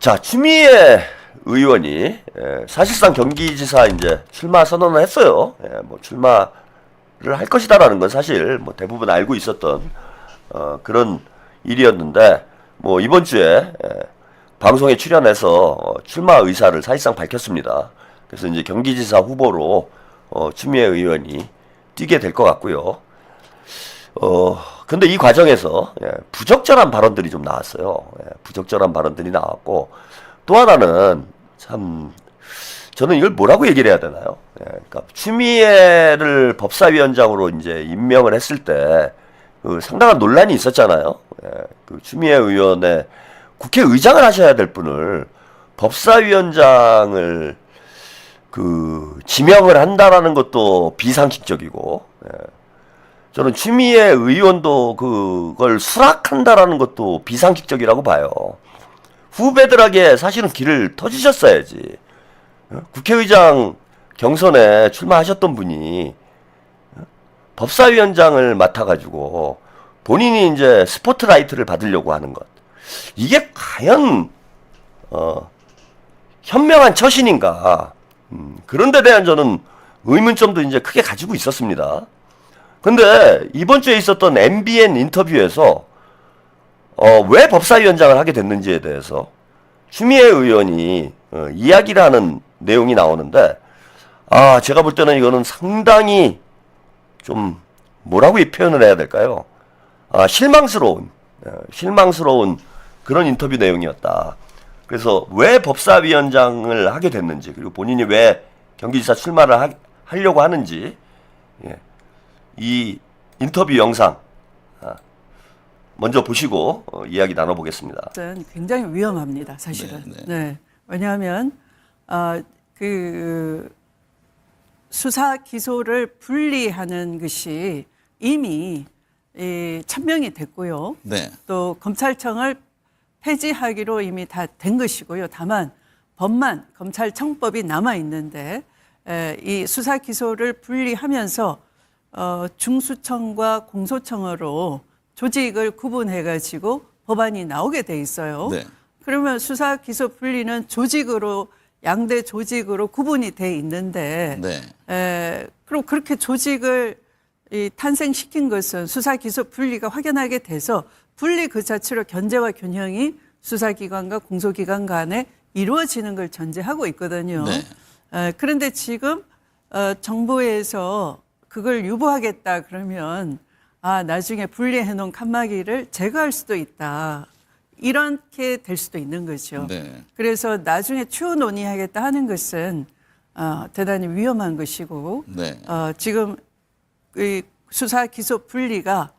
자, 추미애 의원이 사실상 경기지사 이제 출마 선언을 했어요. 뭐 출마를 할 것이다라는 건 사실 뭐 대부분 알고 있었던 그런 일이었는데 뭐 이번 주에 방송에 출연해서 출마 의사를 사실상 밝혔습니다. 그래서 이제 경기지사 후보로 추미애 의원이 뛰게 될 것 같고요. 근데 이 과정에서 부적절한 발언들이 좀 나왔어요. 부적절한 발언들이 나왔고, 또 하나는 참 저는 이걸 뭐라고 얘기를 해야 되나요? 그러니까 추미애를 법사위원장으로 이제 임명을 했을 때 그 상당한 논란이 있었잖아요. 그 추미애 의원의 국회의장을 하셔야 될 분을 법사위원장을 그 지명을 한다라는 것도 비상식적이고, 저는 추미애 의원도 그걸 수락한다라는 것도 비상식적이라고 봐요. 후배들에게 사실은 길을 터주셨어야지. 국회의장 경선에 출마하셨던 분이 법사위원장을 맡아가지고 본인이 이제 스포트라이트를 받으려고 하는 것. 이게 과연 현명한 처신인가. 그런 데 대한 저는 의문점도 이제 크게 가지고 있었습니다. 근데 이번 주에 있었던 MBN 인터뷰에서 왜 법사위원장을 하게 됐는지에 대해서 추미애 의원이 이야기를 하는 내용이 나오는데, 제가 볼 때는 이거는 상당히 좀 뭐라고 이 표현을 해야 될까요? 실망스러운 그런 인터뷰 내용이었다. 그래서 왜 법사위원장을 하게 됐는지, 그리고 본인이 왜 경기지사 출마를 하려고 하는지, 이 인터뷰 영상 먼저 보시고 이야기 나눠보겠습니다. 굉장히 위험합니다, 사실은. 네. 왜냐하면 그 수사 기소를 분리하는 것이 이미 천명이 됐고요. 네. 또 검찰청을 폐지하기로 이미 다 된 것이고요. 다만 법만 검찰청법이 남아 있는데 이 수사 기소를 분리하면서 중수청과 공소청으로 조직을 구분해가지고 법안이 나오게 돼 있어요. 네. 그러면 수사 기소 분리는 조직으로 양대 조직으로 구분이 돼 있는데, 네. 그럼 그렇게 조직을 탄생시킨 것은 수사 기소 분리가 확연하게 돼서 분리 그 자체로 견제와 균형이 수사기관과 공소기관 간에 이루어지는 걸 전제하고 있거든요. 네. 그런데 지금 정부에서 그걸 유보하겠다 그러면 나중에 분리해 놓은 칸막이를 제거할 수도 있다. 이렇게 될 수도 있는 거죠. 네. 그래서 나중에 추후 논의하겠다 하는 것은 대단히 위험한 것이고, 네. 지금 이 수사 기소 분리가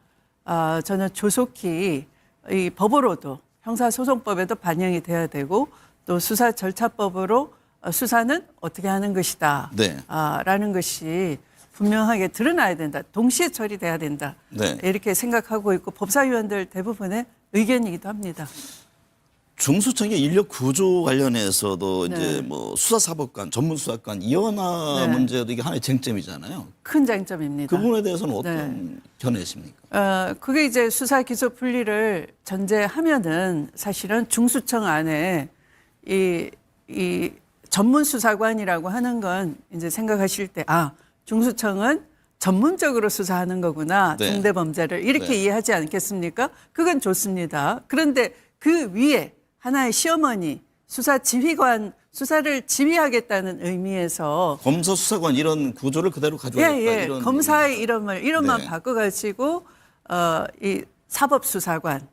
저는 조속히 이 법으로도 형사소송법에도 반영이 돼야 되고, 또 수사 절차법으로 수사는 어떻게 하는 것이다. 네. 라는 것이 분명하게 드러나야 된다. 동시에 처리돼야 된다. 네. 이렇게 생각하고 있고, 법사위원들 대부분의 의견이기도 합니다. 중수청의 인력 구조 관련해서도 네. 이제 뭐 수사사법관, 전문수사관 이원화 네. 문제도 이게 하나의 쟁점이잖아요. 큰 장점입니다. 그 부분에 대해서는 어떤 견해십니까? 그게 이제 수사 기소 분리를 전제하면은 사실은 중수청 안에 이 전문 수사관이라고 하는 건 이제 생각하실 때 중수청은 전문적으로 수사하는 거구나. 네. 중대 범죄를 이렇게 네. 이해하지 않겠습니까? 그건 좋습니다. 그런데 그 위에 하나의 시어머니 수사 지휘관 수사를 지휘하겠다는 의미에서 검사 수사관 이런 구조를 그대로 가져오겠다. 이런 검사의 이름만 네. 바꿔가지고 이 사법수사관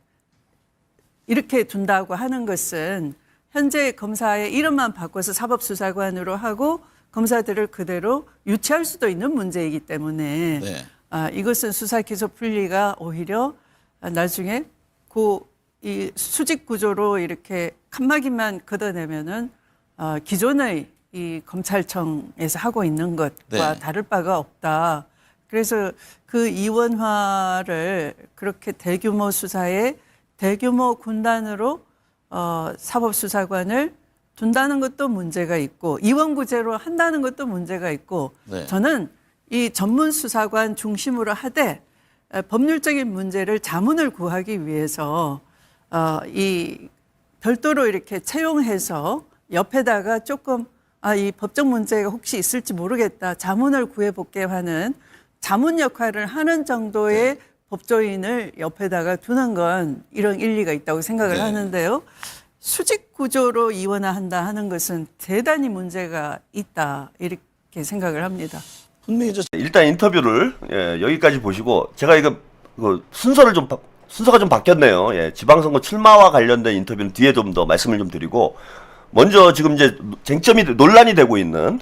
이렇게 둔다고 하는 것은 현재 검사의 이름만 바꿔서 사법수사관으로 하고 검사들을 그대로 유치할 수도 있는 문제이기 때문에 네. 이것은 수사 기소 분리가 오히려 나중에 이 수직 구조로 이렇게 칸막이만 걷어내면은 기존의 이 검찰청에서 하고 있는 것과 네. 다를 바가 없다. 그래서 그 이원화를 그렇게 대규모 수사에 대규모 군단으로 사법수사관을 둔다는 것도 문제가 있고 이원구제로 한다는 것도 문제가 있고 네. 저는 이 전문수사관 중심으로 하되 법률적인 문제를 자문을 구하기 위해서 이 별도로 이렇게 채용해서 옆에다가 조금 이 법적 문제가 혹시 있을지 모르겠다. 자문을 구해볼게 하는 자문 역할을 하는 정도의 법조인을 옆에다가 두는 건 이런 일리가 있다고 생각을 하는데요. 수직 구조로 이원화한다 하는 것은 대단히 문제가 있다 이렇게 생각을 합니다. 분명히 일단 인터뷰를 여기까지 보시고 제가 이거 순서가 좀 바뀌었네요. 지방선거 출마와 관련된 인터뷰는 뒤에 좀 더 말씀을 좀 드리고 먼저 지금 이제 논란이 되고 있는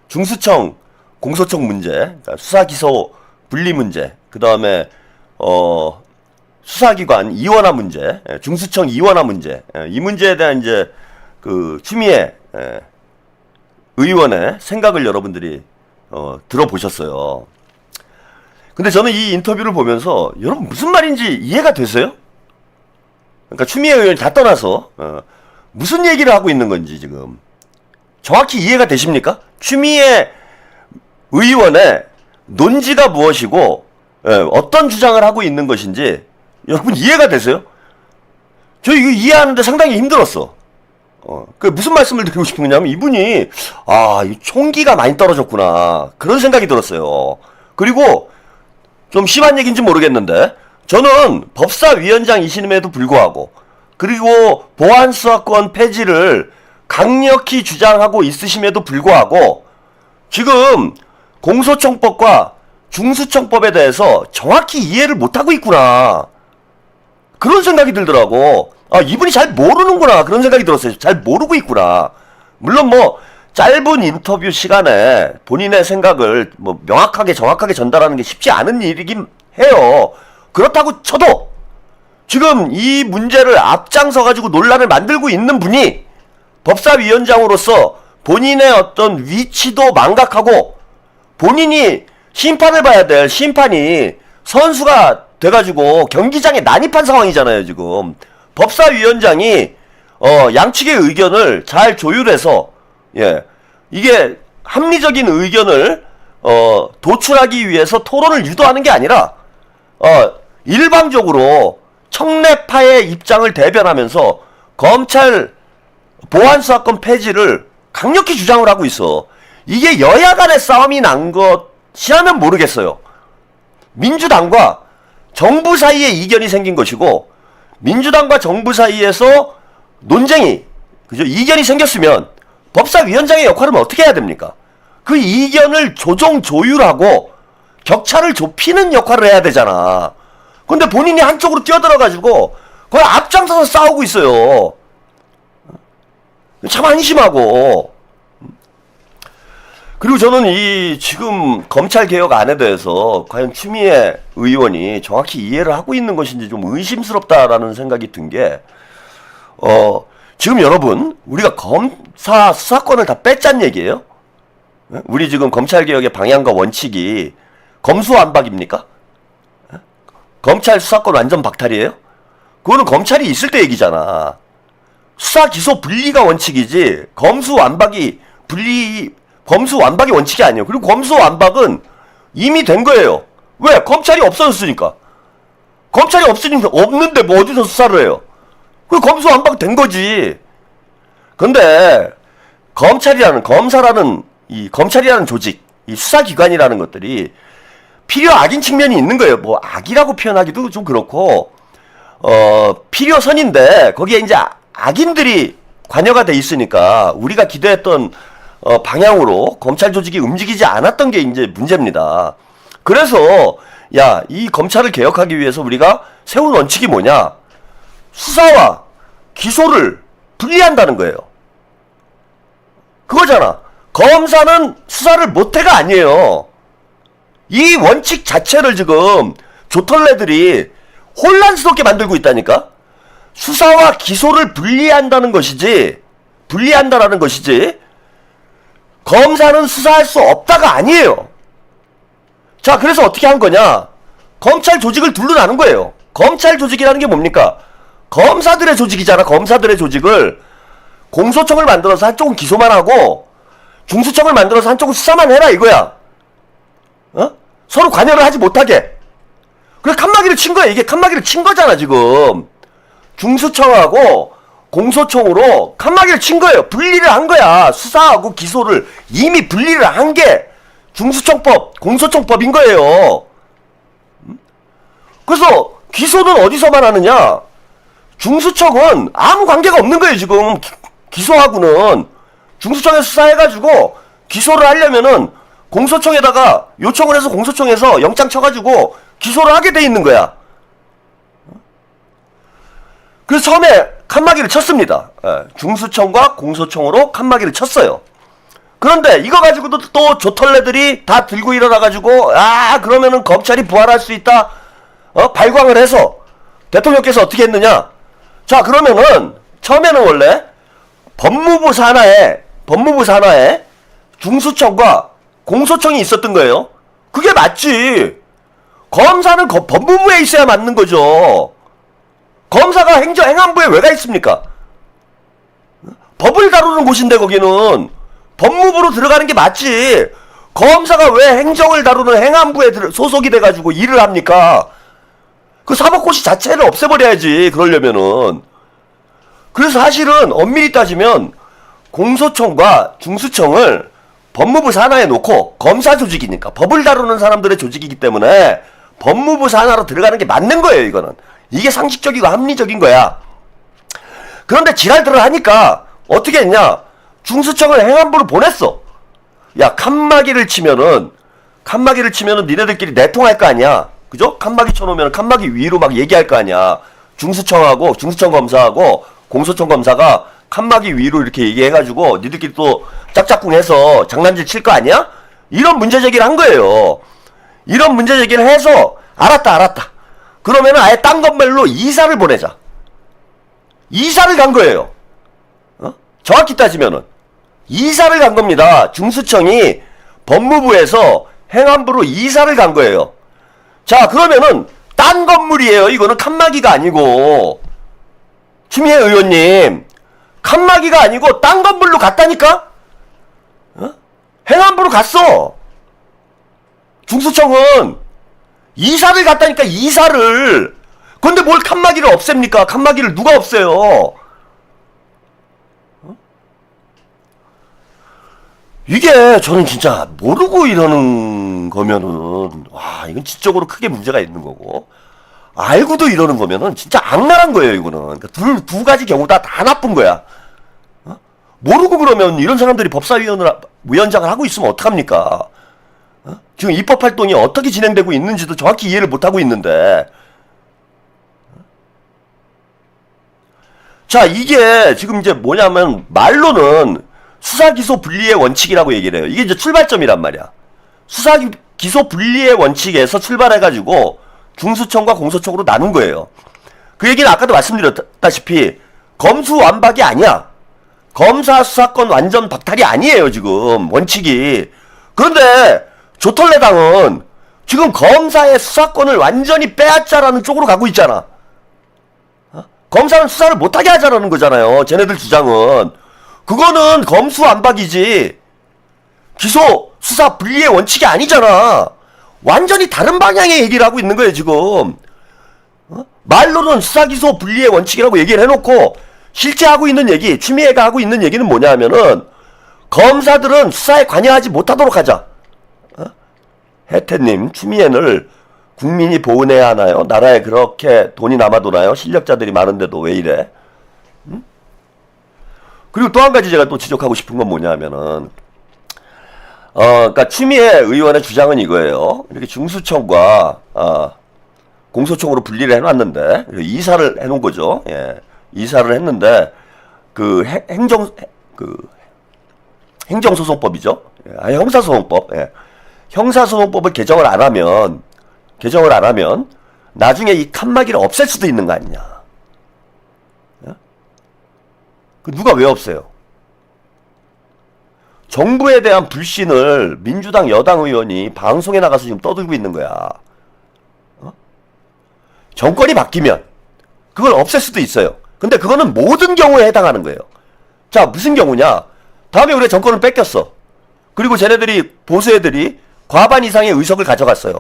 중수청 공소청 문제, 그러니까 수사 기소 분리 문제, 그 다음에 수사기관 이원화 문제, 중수청 이원화 문제, 이 문제에 대한 이제 그 추미애 의원의 생각을 여러분들이 들어보셨어요. 근데 저는 이 인터뷰를 보면서 여러분 무슨 말인지 이해가 되세요? 그러니까 추미애 의원이 다 떠나서 무슨 얘기를 하고 있는 건지 지금 정확히 이해가 되십니까? 추미애 의원의 논지가 무엇이고 어떤 주장을 하고 있는 것인지 여러분 이해가 되세요? 저 이거 이해하는데 상당히 힘들었어. 그 무슨 말씀을 드리고 싶은 거냐면 이분이 이 총기가 많이 떨어졌구나 그런 생각이 들었어요. 그리고 좀 심한 얘기인지 모르겠는데 저는 법사위원장이심에도 불구하고 그리고 보안수사권 폐지를 강력히 주장하고 있으심에도 불구하고 지금 공소청법과 중수청법에 대해서 정확히 이해를 못하고 있구나 그런 생각이 들더라고. 이분이 잘 모르는구나 그런 생각이 들었어요. 잘 모르고 있구나. 물론 뭐 짧은 인터뷰 시간에 본인의 생각을 뭐 명확하게 정확하게 전달하는 게 쉽지 않은 일이긴 해요. 그렇다고 쳐도 지금 이 문제를 앞장서 가지고 논란을 만들고 있는 분이 법사위원장으로서 본인의 어떤 위치도 망각하고 본인이 심판을 봐야 될 심판이 선수가 돼가지고 경기장에 난입한 상황이잖아요. 지금 법사위원장이 양측의 의견을 잘 조율해서 이게 합리적인 의견을 도출하기 위해서 토론을 유도하는 게 아니라 일방적으로 청래파의 입장을 대변하면서 검찰 보안수사권 폐지를 강력히 주장을 하고 있어. 이게 여야 간의 싸움이 난 것이라면 모르겠어요. 민주당과 정부 사이에 이견이 생긴 것이고 민주당과 정부 사이에서 논쟁이 이견이 생겼으면 법사위원장의 역할은 어떻게 해야 됩니까? 그 이견을 조율하고 격차를 좁히는 역할을 해야 되잖아. 근데 본인이 한쪽으로 뛰어들어가지고 거의 앞장서서 싸우고 있어요. 참 한심하고. 그리고 저는 이 지금 검찰개혁안에 대해서 과연 추미애 의원이 정확히 이해를 하고 있는 것인지 좀 의심스럽다라는 생각이 든 게 지금 여러분 우리가 검사 수사권을 다 뺐단 얘기예요? 우리 지금 검찰개혁의 방향과 원칙이 검수완박입니까? 검찰 수사권 완전 박탈이에요? 그거는 검찰이 있을 때 얘기잖아. 수사 기소 분리가 원칙이지 검수완박이 원칙이 아니에요. 그리고 검수완박은 이미 된 거예요. 왜? 검찰이 없어졌으니까. 검찰이 없는데 뭐 어디서 수사를 해요? 그 검수완박 된 거지. 근데 검사라는 조직, 이 수사기관이라는 것들이 필요 악인 측면이 있는 거예요. 뭐 악이라고 표현하기도 좀 그렇고 필요선인데 거기에 이제 악인들이 관여가 돼 있으니까 우리가 기대했던 방향으로 검찰 조직이 움직이지 않았던 게 이제 문제입니다. 그래서 이 검찰을 개혁하기 위해서 우리가 세운 원칙이 뭐냐? 수사와 기소를 분리한다는 거예요. 그거잖아. 검사는 수사를 못해가 아니에요. 이 원칙 자체를 지금 조털래들이 혼란스럽게 만들고 있다니까? 수사와 기소를 분리한다는 것이지, 검사는 수사할 수 없다가 아니에요. 자, 그래서 어떻게 한 거냐? 검찰 조직을 둘러나는 거예요. 검찰 조직이라는 게 뭡니까? 검사들의 조직이잖아. 검사들의 조직을 공소청을 만들어서 한쪽은 기소만 하고 중수청을 만들어서 한쪽은 수사만 해라 이거야. 서로 관여를 하지 못하게. 그래 칸막이를 친 거야. 이게 칸막이를 친 거잖아 지금. 중수청하고 공소청으로 칸막이를 친 거예요. 분리를 한 거야. 수사하고 기소를 이미 분리를 한 게 중수청법, 공소청법인 거예요. 그래서 기소는 어디서만 하느냐? 중수청은 아무 관계가 없는 거예요, 지금. 기소하고는. 중수청에서 수사해가지고 기소를 하려면은 공소청에다가 요청을 해서 공소청에서 영장 쳐가지고 기소를 하게 돼 있는 거야. 그래서 처음에 칸막이를 쳤습니다. 예, 중수청과 공소청으로 칸막이를 쳤어요. 그런데 이거 가지고도 또 조털레들이 다 들고 일어나가지고 그러면은 검찰이 부활할 수 있다. 발광을 해서 대통령께서 어떻게 했느냐? 자, 그러면은 처음에는 원래 법무부 산하에 중수청과 공소청이 있었던 거예요. 그게 맞지. 검사는 법무부에 있어야 맞는 거죠. 검사가 행안부에 왜 가 있습니까? 법을 다루는 곳인데 거기는 법무부로 들어가는 게 맞지. 검사가 왜 행정을 다루는 행안부에 소속이 돼가지고 일을 합니까? 그 사법고시 자체를 없애버려야지, 그러려면은. 그래서 사실은 엄밀히 따지면 공소청과 중수청을 법무부 산하에 놓고 검사 조직이니까 법을 다루는 사람들의 조직이기 때문에 법무부 산하로 들어가는 게 맞는 거예요, 이거는. 이게 상식적이고 합리적인 거야. 그런데 지랄들을 하니까 어떻게 했냐? 중수청을 행안부로 보냈어. 야, 칸막이를 치면은 니네들끼리 내통할 거 아니야. 그죠? 칸막이 쳐놓으면 칸막이 위로 막 얘기할 거 아니야. 중수청 검사하고 공소청 검사가 칸막이 위로 이렇게 얘기해가지고 니들끼리 또 짝짝꿍해서 장난질 칠 거 아니야? 이런 문제 제기를 한 거예요. 이런 문제 제기를 해서 알았다. 그러면은 아예 딴 건말로 이사를 보내자. 이사를 간 거예요. 정확히 따지면은 이사를 간 겁니다. 중수청이 법무부에서 행안부로 이사를 간 거예요. 자, 그러면은 딴 건물이에요. 이거는 칸막이가 아니고. 추미애 의원님, 칸막이가 아니고 딴 건물로 갔다니까? 행안부로 갔어. 중수청은 이사를 갔다니까, 이사를. 근데 뭘 칸막이를 없앱니까? 칸막이를 누가 없애요? 이게 저는 진짜 모르고 이러는 거면은 이건 지적으로 크게 문제가 있는 거고, 알고도 이러는 거면은 진짜 악랄한 거예요, 이거는. 그러니까 두 가지 경우 다 나쁜 거야. 모르고 그러면 이런 사람들이 법사위원장을 하고 있으면 어떡합니까? 지금 입법 활동이 어떻게 진행되고 있는지도 정확히 이해를 못하고 있는데. 자, 이게 지금 이제 뭐냐면 말로는 수사기소 분리의 원칙이라고 얘기를 해요. 이게 이제 출발점이란 말이야. 수사기소 분리의 원칙에서 출발해가지고 중수청과 공소청으로 나눈 거예요. 그 얘기는 아까도 말씀드렸다시피 검수완박이 아니야. 검사 수사권 완전 박탈이 아니에요, 지금 원칙이. 그런데 조털레당은 지금 검사의 수사권을 완전히 빼앗자라는 쪽으로 가고 있잖아. 검사는 수사를 못하게 하자라는 거잖아요, 쟤네들 주장은. 그거는 검수완박이지 기소 수사 분리의 원칙이 아니잖아. 완전히 다른 방향의 얘기를 하고 있는 거예요, 지금. 말로는 수사기소 분리의 원칙이라고 얘기를 해놓고 실제 하고 있는 얘기, 추미애가 하고 있는 얘기는 뭐냐 하면은 검사들은 수사에 관여하지 못하도록 하자. 혜태님, 추미애를 국민이 보은해야 하나요? 나라에 그렇게 돈이 남아도나요? 실력자들이 많은데도 왜 이래? 그리고 또 한 가지 제가 또 지적하고 싶은 건 뭐냐 하면은 그러니까 추미애 의원의 주장은 이거예요. 이렇게 중수청과 공소청으로 분리를 해놨는데 이사를 해놓은 거죠. 예, 이사를 했는데 그 행정소송법이죠. 예, 형사소송법. 예. 형사소송법을 개정을 안 하면 나중에 이 칸막이를 없앨 수도 있는 거 아니냐. 예? 그 누가 왜 없애요? 정부에 대한 불신을 민주당 여당 의원이 방송에 나가서 지금 떠들고 있는 거야. 정권이 바뀌면 그걸 없앨 수도 있어요. 근데 그거는 모든 경우에 해당하는 거예요. 자, 무슨 경우냐? 다음에 우리가 정권을 뺏겼어. 그리고 쟤네들이 보수 애들이 과반 이상의 의석을 가져갔어요.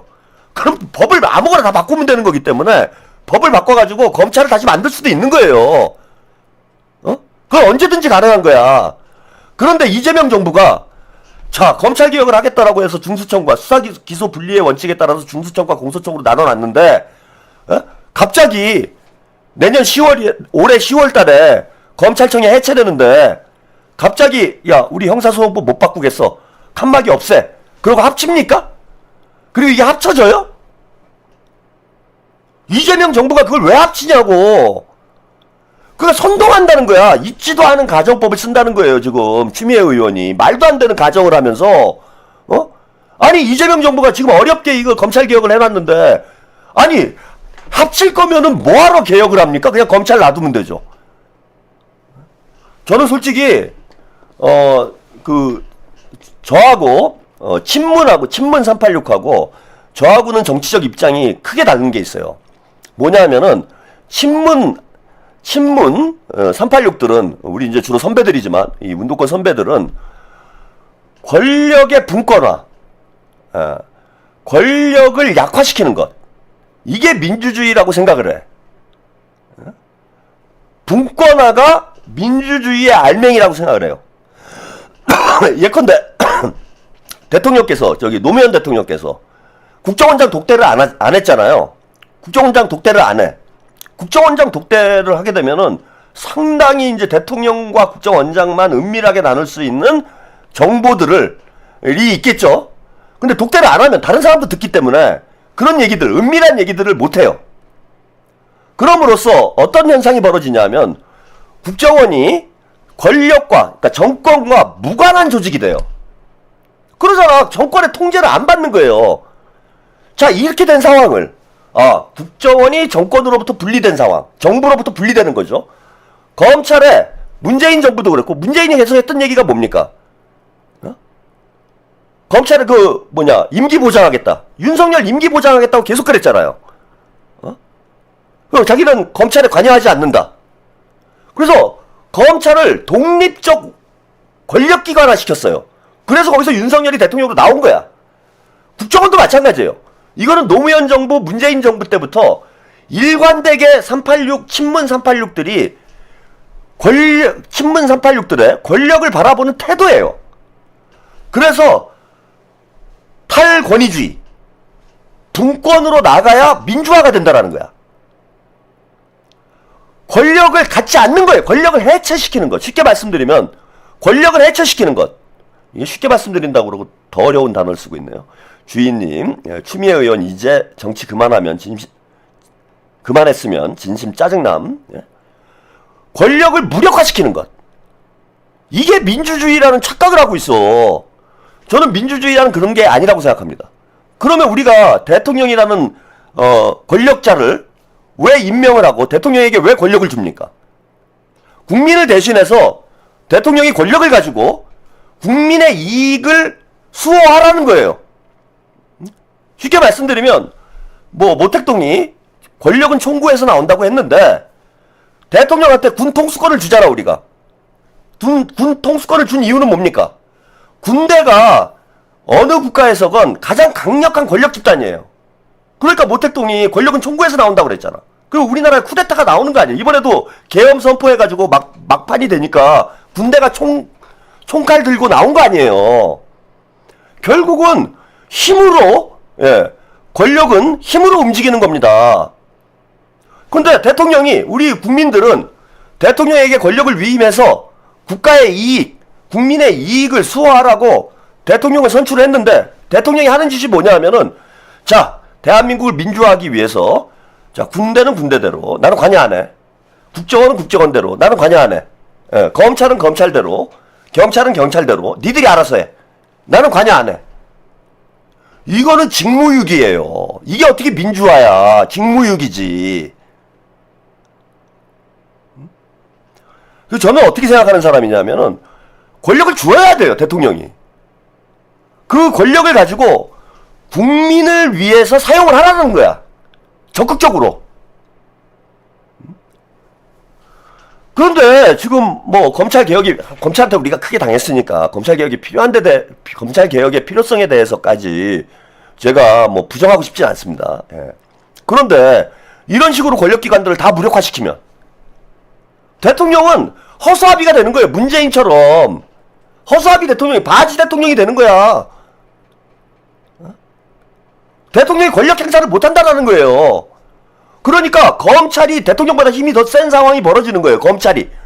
그럼 법을 아무거나 다 바꾸면 되는 거기 때문에 법을 바꿔가지고 검찰을 다시 만들 수도 있는 거예요. 그건 언제든지 가능한 거야. 그런데 이재명 정부가 자, 검찰개혁을 하겠다라고 해서 중수청과 수사기소 분리의 원칙에 따라서 중수청과 공소청으로 나눠놨는데 갑자기 내년 10월, 올해 10월 달에 검찰청이 해체되는데 갑자기 야, 우리 형사소송법 못 바꾸겠어. 칸막이 없애. 그러고 합칩니까? 그리고 이게 합쳐져요? 이재명 정부가 그걸 왜 합치냐고. 그거 선동한다는 거야. 있지도 않은 가정법을 쓴다는 거예요, 지금. 추미애 의원이. 말도 안 되는 가정을 하면서, 아니, 이재명 정부가 지금 어렵게 이거 검찰개혁을 해놨는데, 아니, 합칠 거면은 뭐하러 개혁을 합니까? 그냥 검찰 놔두면 되죠. 저는 솔직히, 저하고, 친문 386하고, 저하고는 정치적 입장이 크게 다른 게 있어요. 뭐냐면은, 친문 386들은 우리 이제 주로 선배들이지만 이 운동권 선배들은 권력의 분권화, 권력을 약화시키는 것, 이게 민주주의라고 생각을 해. 분권화가 민주주의의 알맹이라고 생각을 해요. 예컨대 대통령께서 노무현 대통령께서 국정원장 독대를 안 했잖아요. 국정원장 독대를 안 해. 국정원장 독대를 하게 되면은 상당히 이제 대통령과 국정원장만 은밀하게 나눌 수 있는 정보들이 있겠죠. 근데 독대를 안 하면 다른 사람도 듣기 때문에 그런 얘기들, 은밀한 얘기들을 못 해요. 그럼으로써 어떤 현상이 벌어지냐면 국정원이 권력과, 그러니까 정권과 무관한 조직이 돼요. 그러잖아. 정권의 통제를 안 받는 거예요. 자, 이렇게 된 상황을 국정원이 정권으로부터 분리된 상황, 정부로부터 분리되는 거죠. 검찰에 문재인 정부도 그랬고 문재인이 계속 했던 얘기가 뭡니까? 검찰에 임기 보장하겠다. 윤석열 임기 보장하겠다고 계속 그랬잖아요. 그리고 자기는 검찰에 관여하지 않는다. 그래서 검찰을 독립적 권력기관화 시켰어요. 그래서 거기서 윤석열이 대통령으로 나온 거야. 국정원도 마찬가지예요. 이거는 노무현 정부, 문재인 정부 때부터 일관되게 친문 386들이 친문 386들의 권력을 바라보는 태도예요. 그래서 탈권위주의, 분권으로 나가야 민주화가 된다라는 거야. 권력을 갖지 않는 거예요. 권력을 해체시키는 것. 쉽게 말씀드리면 권력을 해체시키는 것. 이게 쉽게 말씀드린다고 그러고 더 어려운 단어를 쓰고 있네요. 주인님, 추미애 의원 이제 정치 그만했으면 진심 짜증남. 권력을 무력화시키는 것. 이게 민주주의라는 착각을 하고 있어. 저는 민주주의라는 그런 게 아니라고 생각합니다. 그러면 우리가 대통령이라는 권력자를 왜 임명을 하고 대통령에게 왜 권력을 줍니까? 국민을 대신해서 대통령이 권력을 가지고 국민의 이익을 수호하라는 거예요. 쉽게 말씀드리면 모택동이 권력은 총구에서 나온다고 했는데 대통령한테 군 통수권을 주잖아. 우리가 군 통수권을 준 이유는 뭡니까? 군대가 어느 국가에서건 가장 강력한 권력 집단이에요. 그러니까 모택동이 권력은 총구에서 나온다고 그랬잖아. 그리고 우리나라에 쿠데타가 나오는 거 아니에요. 이번에도 계엄 선포해가지고 막판이 되니까 군대가 총칼 들고 나온 거 아니에요. 결국은 힘으로, 권력은 힘으로 움직이는 겁니다. 근데 대통령이, 우리 국민들은 대통령에게 권력을 위임해서 국가의 이익, 국민의 이익을 수호하라고 대통령을 선출했는데 대통령이 하는 짓이 뭐냐 하면은 자, 대한민국을 민주화하기 위해서 자, 군대는 군대대로 나는 관여 안 해. 국정원은 국정원대로 나는 관여 안 해. 검찰은 검찰대로, 경찰은 경찰대로 니들이 알아서 해. 나는 관여 안 해. 이거는 직무유기예요. 이게 어떻게 민주화야. 직무유기지. 그래서 저는 어떻게 생각하는 사람이냐면은 권력을 줘야 돼요. 대통령이. 그 권력을 가지고 국민을 위해서 사용을 하라는 거야. 적극적으로. 그런데 지금 검찰한테 우리가 크게 당했으니까 검찰개혁의 필요성에 대해서까지 제가 부정하고 싶진 않습니다. 그런데 이런 식으로 권력기관들을 다 무력화시키면 대통령은 허수아비가 되는 거예요. 문재인처럼. 허수아비 대통령이, 바지 대통령이 되는 거야. 대통령이 권력 행사를 못한다라는 거예요. 그러니까 검찰이 대통령보다 힘이 더 센 상황이 벌어지는 거예요.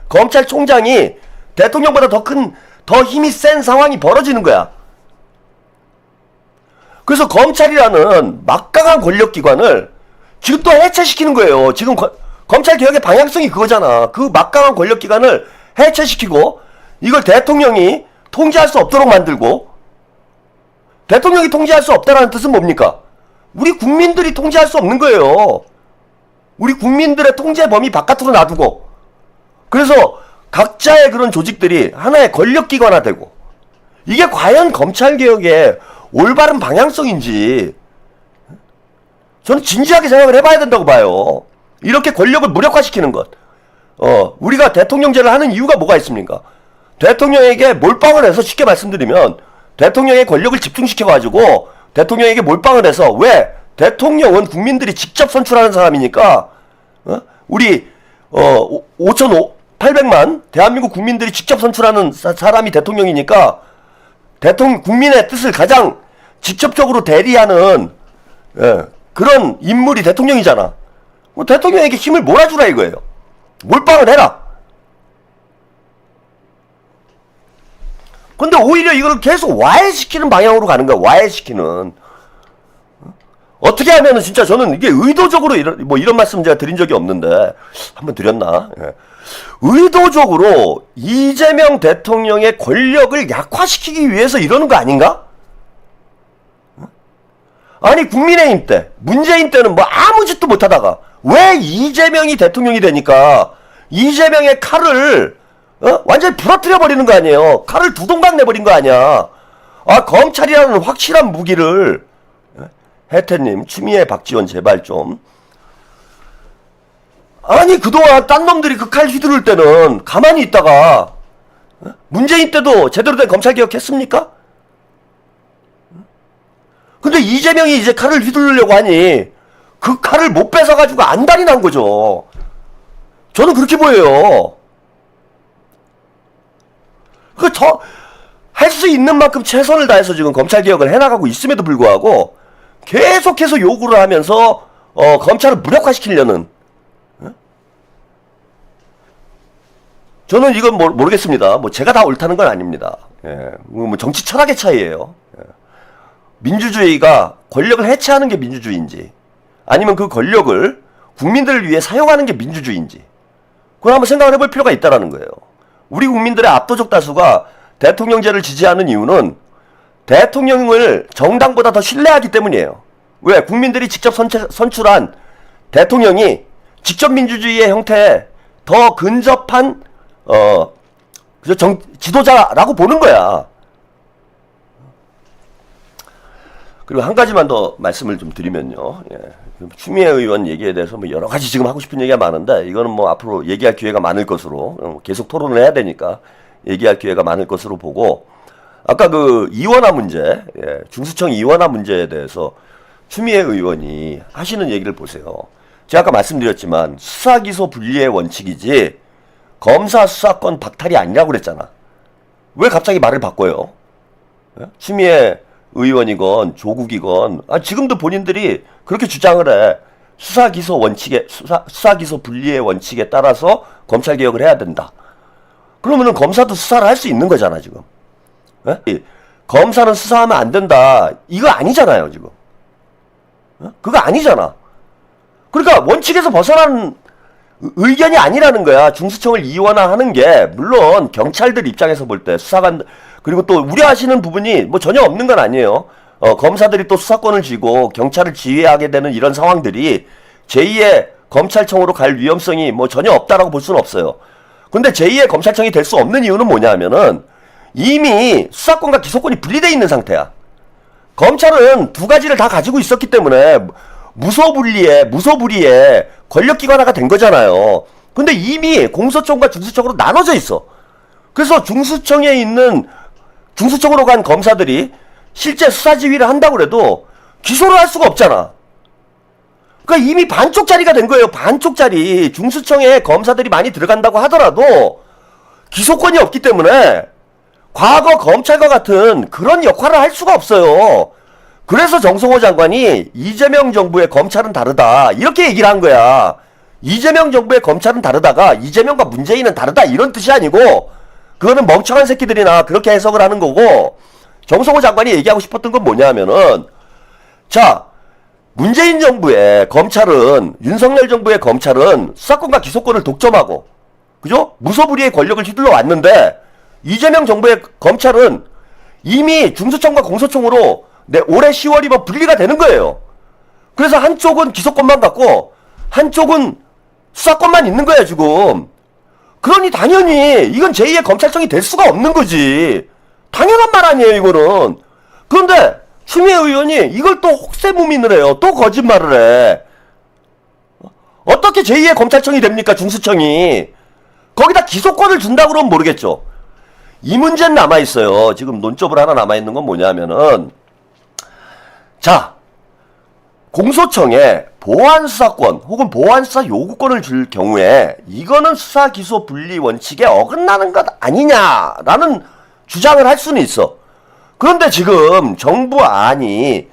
검찰총장이 대통령보다 더 힘이 센 상황이 벌어지는 거야. 그래서 검찰이라는 막강한 권력기관을 지금 또 해체시키는 거예요. 지금 검찰개혁의 방향성이 그거잖아. 그 막강한 권력기관을 해체시키고 이걸 대통령이 통제할 수 없도록 만들고, 대통령이 통제할 수 없다는 뜻은 뭡니까? 우리 국민들이 통제할 수 없는 거예요. 우리 국민들의 통제 범위 바깥으로 놔두고, 그래서 각자의 그런 조직들이 하나의 권력기관화되고, 이게 과연 검찰개혁의 올바른 방향성인지 저는 진지하게 생각을 해봐야 된다고 봐요. 이렇게 권력을 무력화시키는 것. 우리가 대통령제를 하는 이유가 뭐가 있습니까? 대통령에게 몰빵을 해서, 쉽게 말씀드리면 대통령의 권력을 집중시켜가지고 대통령에게 몰빵을 해서, 왜? 대통령은 국민들이 직접 선출하는 사람이니까, 우리 5,800만 대한민국 국민들이 직접 선출하는 사람이 대통령이니까, 국민의 뜻을 가장 직접적으로 대리하는 그런 인물이 대통령이잖아. 대통령에게 힘을 몰아주라 이거예요. 몰빵을 해라. 근데 오히려 이걸 계속 와해시키는 방향으로 가는 거야. 와해시키는. 어떻게 하면은, 진짜 저는 이게 의도적으로 이런 말씀 제가 드린 적이 없는데, 한번 드렸나? 예. 의도적으로 이재명 대통령의 권력을 약화시키기 위해서 이러는 거 아닌가? 아니, 국민의힘 때, 문재인 때는 뭐 아무 짓도 못하다가 왜 이재명이 대통령이 되니까 이재명의 칼을 완전히 부러뜨려 버리는 거 아니에요. 칼을 두 동강 내버린 거 아니야. 검찰이라는 확실한 무기를, 혜태님, 추미애, 박지원 제발 좀. 아니, 그동안 딴 놈들이 그 칼 휘두를 때는 가만히 있다가, 문재인 때도 제대로 된 검찰개혁 했습니까? 근데 이재명이 이제 칼을 휘두르려고 하니 그 칼을 못 뺏어가지고 안달이 난 거죠. 저는 그렇게 보여요. 할 수 있는 만큼 최선을 다해서 지금 검찰개혁을 해나가고 있음에도 불구하고 계속해서 요구를 하면서 검찰을 무력화시키려는, 저는 이건 모르겠습니다. 제가 다 옳다는 건 아닙니다. 예. 정치 철학의 차이예요. 예. 민주주의가 권력을 해체하는 게 민주주의인지, 아니면 그 권력을 국민들을 위해 사용하는 게 민주주의인지, 그걸 한번 생각을 해볼 필요가 있다라는 거예요. 우리 국민들의 압도적 다수가 대통령제를 지지하는 이유는 대통령을 정당보다 더 신뢰하기 때문이에요. 왜? 국민들이 직접 선출한 대통령이 직접 민주주의의 형태에 더 근접한 지도자라고 보는 거야. 그리고 한 가지만 더 말씀을 좀 드리면요. 예. 추미애 의원 얘기에 대해서 여러 가지 지금 하고 싶은 얘기가 많은데, 이거는 앞으로 얘기할 기회가 많을 것으로, 계속 토론을 해야 되니까 얘기할 기회가 많을 것으로 보고, 아까 그 이원화 문제, 중수청 이원화 문제에 대해서 추미애 의원이 하시는 얘기를 보세요. 제가 아까 말씀드렸지만 수사기소 분리의 원칙이지 검사 수사권 박탈이 아니라고 그랬잖아. 왜 갑자기 말을 바꿔요? 추미애 의원이건 조국이건, 지금도 본인들이 그렇게 주장을 해. 수사기소 원칙에, 수사기소 분리의 원칙에 따라서 검찰개혁을 해야 된다. 그러면은 검사도 수사를 할 수 있는 거잖아, 지금. 검사는 수사하면 안 된다. 이거 아니잖아요, 지금. 그거 아니잖아. 그러니까 원칙에서 벗어난 의견이 아니라는 거야. 중수청을 이원화하는 게, 물론 경찰들 입장에서 볼 때 수사관, 그리고 또 우려하시는 부분이 전혀 없는 건 아니에요. 검사들이 또 수사권을 쥐고 경찰을 지휘하게 되는 이런 상황들이 제2의 검찰청으로 갈 위험성이 전혀 없다라고 볼 수는 없어요. 근데 제2의 검찰청이 될 수 없는 이유는 뭐냐면은 이미 수사권과 기소권이 분리되어 있는 상태야. 검찰은 두 가지를 다 가지고 있었기 때문에 무소불위의 권력기관화가 된 거잖아요. 근데 이미 공소청과 중수청으로 나눠져 있어. 그래서 중수청으로 간 검사들이 실제 수사 지휘를 한다고 해도 기소를 할 수가 없잖아. 그러니까 이미 반쪽짜리가 된 거예요. 반쪽짜리. 중수청에 검사들이 많이 들어간다고 하더라도 기소권이 없기 때문에 과거 검찰과 같은 그런 역할을 할 수가 없어요. 그래서 정성호 장관이 이재명 정부의 검찰은 다르다 이렇게 얘기를 한 거야. 이재명 정부의 검찰은 다르다가 이재명과 문재인은 다르다 이런 뜻이 아니고 그거는 멍청한 새끼들이나 그렇게 해석을 하는 거고, 정성호 장관이 얘기하고 싶었던 건 뭐냐면은, 자, 문재인 정부의 검찰은, 윤석열 정부의 검찰은 수사권과 기소권을 독점하고, 그죠? 무소불위의 권력을 휘둘러 왔는데, 이재명 정부의 검찰은 이미 중수청과 공소청으로 올해 10월이면 분리가 되는 거예요. 그래서 한쪽은 기소권만 갖고 한쪽은 수사권만 있는 거야 지금. 그러니 당연히 이건 제2의 검찰청이 될 수가 없는 거지. 당연한 말 아니에요 이거는. 그런데 추미애 의원이 이걸 또 혹세무민을 해요. 또 거짓말을 해. 어떻게 제2의 검찰청이 됩니까 중수청이. 거기다 기소권을 준다고 그러면 모르겠죠. 이 문제는 남아있어요. 지금 논점으로 하나 남아있는 건 뭐냐면은, 자, 공소청에 보안수사권 혹은 보안수사 요구권을 줄 경우에 이거는 수사기소 분리 원칙에 어긋나는 것 아니냐라는 주장을 할 수는 있어. 그런데 지금 정부 안이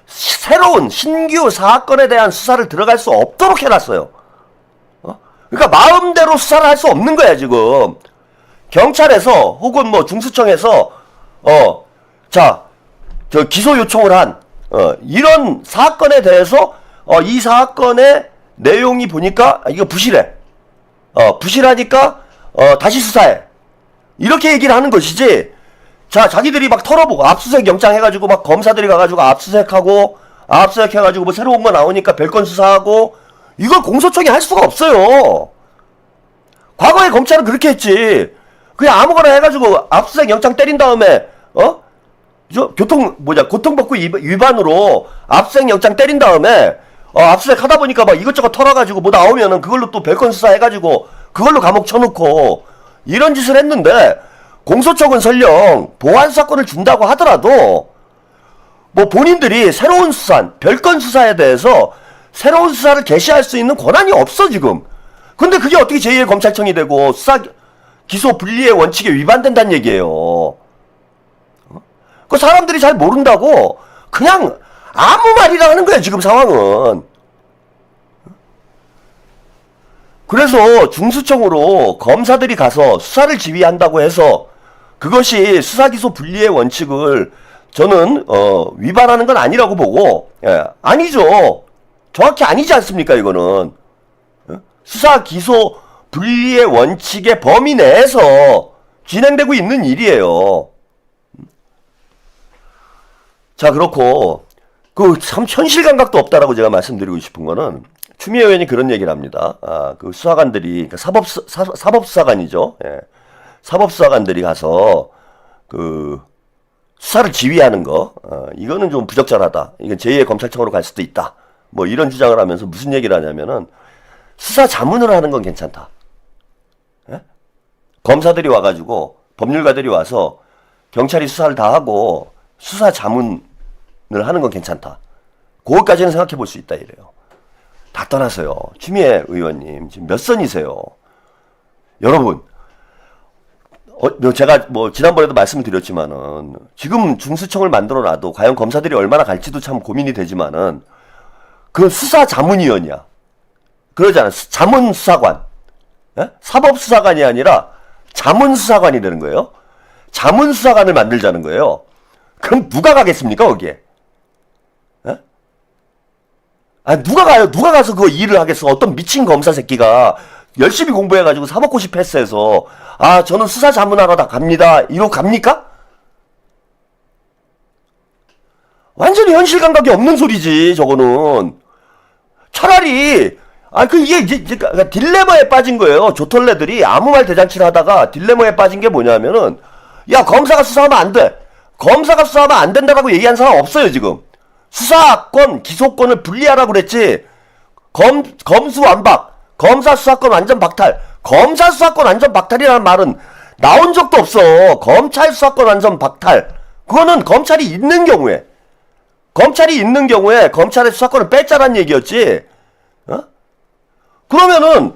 새로운 신규 사건에 대한 수사를 들어갈 수 없도록 해놨어요. 그러니까 마음대로 수사를 할 수 없는 거야 지금. 경찰에서 혹은 뭐 중수청에서 자, 저 기소 요청을 한 이런 사건에 대해서 이 사건의 내용이 보니까 이거 부실해. 부실하니까 다시 수사해. 이렇게 얘기를 하는 것이지. 자, 자기들이 막 털어보고 압수수색 영장 해가지고 막 검사들이 가가지고 압수수색하고 압수수색해가지고 뭐 새로운 거 나오니까 별건 수사하고 이걸 공소청이 할 수가 없어요. 과거에 검찰은 그렇게 했지. 그냥 아무거나 해가지고 압수수색 영장 때린 다음에 고통법구 위반으로 압수수색 영장 때린 다음에 압수수색 하다 보니까 막 이것저것 털어가지고 뭐 나오면은 그걸로 또 별건 수사해가지고 그걸로 감옥 쳐놓고 이런 짓을 했는데, 공소청은 설령 보안수사권을 준다고 하더라도 뭐 본인들이 새로운 수사, 별건 수사에 대해서 새로운 수사를 개시할 수 있는 권한이 없어 지금. 근데 그게 어떻게 제2의 검찰청이 되고 수사 기소 분리의 원칙에 위반된다는 얘기예요. 그 사람들이 잘 모른다고 그냥 아무 말이나 하는 거야 지금 상황은. 그래서 중수청으로 검사들이 가서 수사를 지휘한다고 해서 그것이 수사기소 분리의 원칙을 저는 위반하는 건 아니라고 보고, 아니죠. 정확히 아니지 않습니까 이거는. 수사기소 분리의 원칙의 범위 내에서 진행되고 있는 일이에요. 자, 그렇고 그 참 현실 감각도 없다라고 제가 말씀드리고 싶은 거는, 추미애 의원이 그런 얘기를 합니다. 그 수사관들이, 사법수사관이죠. 예. 사법수사관들이 가서 그 수사를 지휘하는 거, 이거는 좀 부적절하다. 이건 제2의 검찰청으로 갈 수도 있다. 뭐 이런 주장을 하면서 무슨 얘기를 하냐면은, 수사 자문을 하는 건 괜찮다. 예? 검사들이 와가지고 법률가들이 와서 경찰이 수사를 다 하고 수사 자문을 하는 건 괜찮다. 그것까지는 생각해 볼 수 있다 이래요. 다 떠나서요. 추미애 의원님 지금 몇 선이세요? 여러분, 제가 뭐 지난번에도 말씀을 드렸지만은 지금 중수청을 만들어 놔도 과연 검사들이 얼마나 갈지도 참 고민이 되지만은, 그 수사자문위원이야. 그러잖아. 자문수사관. 예? 사법수사관이 아니라 자문수사관이 되는 거예요. 자문수사관을 만들자는 거예요. 그럼 누가 가겠습니까 거기에? 예? 누가 가요? 누가 가서 그 일을 하겠어? 어떤 미친 검사 새끼가 열심히 공부해가지고 사법고시 패스해서 저는 수사 자문하러 다 갑니다 이러고 갑니까? 완전히 현실 감각이 없는 소리지 저거는. 차라리 이게 이제 딜레마에 빠진 거예요. 조털레들이 아무 말 대잔치를 하다가 딜레마에 빠진 게 뭐냐면은, 야, 검사가 수사하면 안 돼. 검사가 수사하면 안 된다라고 얘기한 사람 없어요 지금. 수사권, 기소권을 분리하라고 그랬지. 검수완박, 검사 수사권 완전 박탈, 검사 수사권 완전 박탈이라는 말은 나온 적도 없어. 검찰 수사권 완전 박탈, 그거는 검찰이 있는 경우에 검찰의 수사권을 뺐자란 얘기였지. 그러면은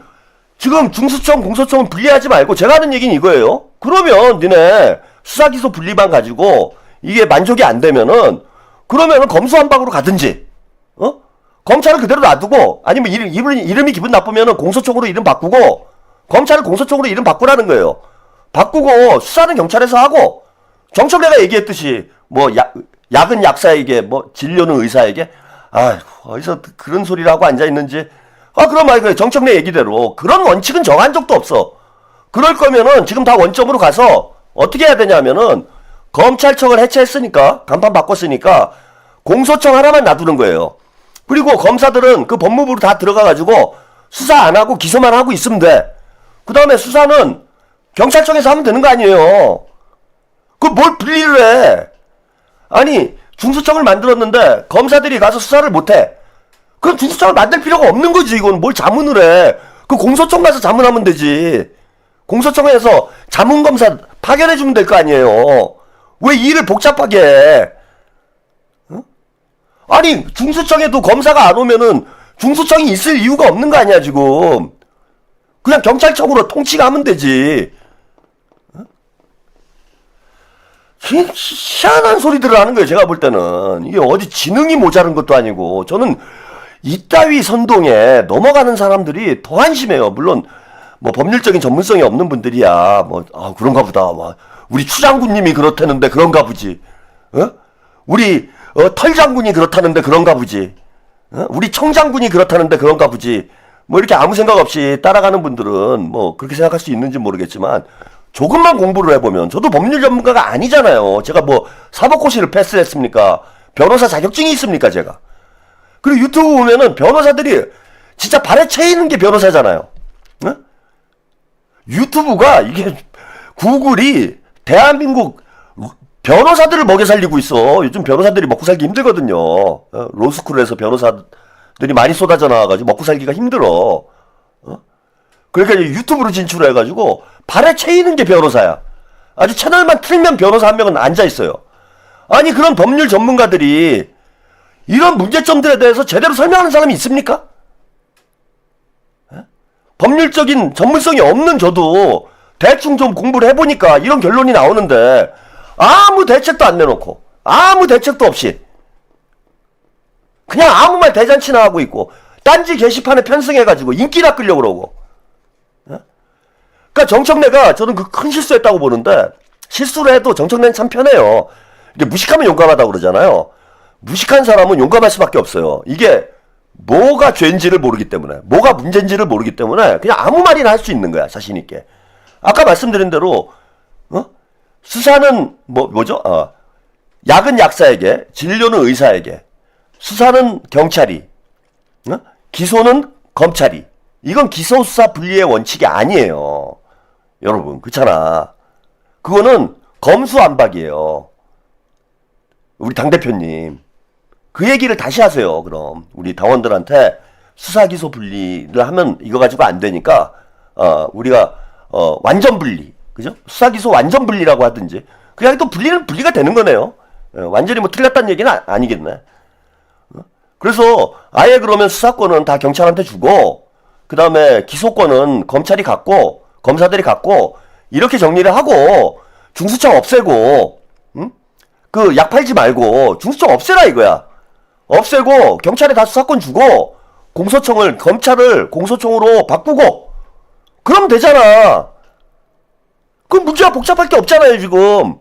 지금 중수청, 공소청은 분리하지 말고 제가 하는 얘기는 이거예요. 그러면 니네 수사기소 분리만 가지고 이게 만족이 안 되면은 그러면은 검수완박으로 가든지, 검찰을 그대로 놔두고 아니면 이름이 기분 나쁘면은 공소청으로 이름 바꾸고 검찰을 공소청으로 이름 바꾸라는 거예요. 바꾸고 수사는 경찰에서 하고 정청래가 얘기했듯이 뭐 약은 약사에게 뭐 진료는 의사에게 어디서 그런 소리를 하고 앉아 있는지 그럼 말이야 정청래 얘기대로 그런 원칙은 정한 적도 없어. 그럴 거면은 지금 다 원점으로 가서 어떻게 해야 되냐면은 검찰청을 해체했으니까 간판 바꿨으니까 공소청 하나만 놔두는 거예요. 그리고 검사들은 그 법무부로 다 들어가가지고 수사 안 하고 기소만 하고 있으면 돼. 그 다음에 수사는 경찰청에서 하면 되는 거 아니에요. 그 뭘 분리를 해. 아니 중수청을 만들었는데 검사들이 가서 수사를 못해. 그럼 중수청을 만들 필요가 없는 거지. 이건 뭘 자문을 해. 그 공소청 가서 자문하면 되지. 공소청에서 자문검사 파견해주면 될 거 아니에요. 왜 일을 복잡하게 해? 아니 중수청에도 검사가 안 오면은 중수청이 있을 이유가 없는 거 아니야 지금. 그냥 경찰청으로 통치가 하면 되지. 희한한 소리들을 하는 거예요. 제가 볼 때는 이게 어디 지능이 모자른 것도 아니고 저는 이따위 선동에 넘어가는 사람들이 더 한심해요. 물론 뭐 법률적인 전문성이 없는 분들이야 뭐 그런가 보다. 우리 추장군님이 그렇다는데 그런가 보지. 우리 털장군이 그렇다는데 그런가 보지. 우리 청장군이 그렇다는데 그런가 보지. 뭐 이렇게 아무 생각 없이 따라가는 분들은 뭐 그렇게 생각할 수 있는지 모르겠지만 조금만 공부를 해보면 저도 법률 전문가가 아니잖아요. 제가 뭐 사법고시를 패스했습니까? 변호사 자격증이 있습니까 제가? 그리고 유튜브 보면은 변호사들이 진짜 발에 채이는 게 변호사잖아요. 유튜브가 이게 구글이 대한민국 변호사들을 먹여 살리고 있어. 요즘 변호사들이 먹고 살기 힘들거든요. 로스쿨에서 변호사들이 많이 쏟아져 나와가지고 먹고 살기가 힘들어. 그러니까 유튜브로 진출해가지고 발에 채이는 게 변호사야. 아주 채널만 틀면 변호사 한 명은 앉아있어요. 아니 그런 법률 전문가들이 이런 문제점들에 대해서 제대로 설명하는 사람이 있습니까? 법률적인 전문성이 없는 저도 대충 좀 공부를 해보니까 이런 결론이 나오는데 아무 대책도 안 내놓고 아무 대책도 없이 그냥 아무 말 대잔치나 하고 있고 딴지 게시판에 편승해가지고 인기나 끌려고 그러고. 그러니까 정청래가 저는 그 큰 실수했다고 보는데 실수를 해도 정청래는 참 편해요. 이게 무식하면 용감하다고 그러잖아요. 무식한 사람은 용감할 수밖에 없어요. 이게 뭐가 죄인지를 모르기 때문에 뭐가 문제인지를 모르기 때문에 그냥 아무 말이나 할 수 있는 거야. 자신 있게. 아까 말씀드린 대로 수사는 뭐죠? 약은 약사에게, 진료는 의사에게, 수사는 경찰이, 기소는 검찰이. 이건 기소 수사 분리의 원칙이 아니에요. 여러분, 그렇잖아. 그거는 검수완박이에요. 우리 당대표님. 그 얘기를 다시 하세요, 그럼. 우리 당원들한테 수사 기소 분리를 하면 이거 가지고 안 되니까, 우리가, 완전 분리. 그죠? 수사 기소 완전 분리라고 하든지. 그냥 또 분리가 되는 거네요. 완전히 뭐 틀렸다는 얘기는 아니겠네. 그래서 아예 그러면 수사권은 다 경찰한테 주고, 그 다음에 기소권은 검찰이 갖고, 검사들이 갖고, 이렇게 정리를 하고, 중수청 없애고, 그 약 팔지 말고, 중수청 없애라 이거야. 없애고, 경찰에 다 수사권 주고, 검찰을 공소청으로 바꾸고, 그럼 되잖아. 그럼 문제가 복잡할 게 없잖아요, 지금.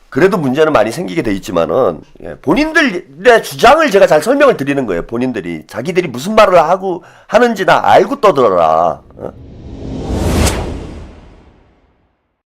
그래도 문제는 많이 생기게 돼 있지만은, 본인들의 주장을 제가 잘 설명을 드리는 거예요, 본인들이. 자기들이 무슨 말을 하는지 나 알고 떠들어라.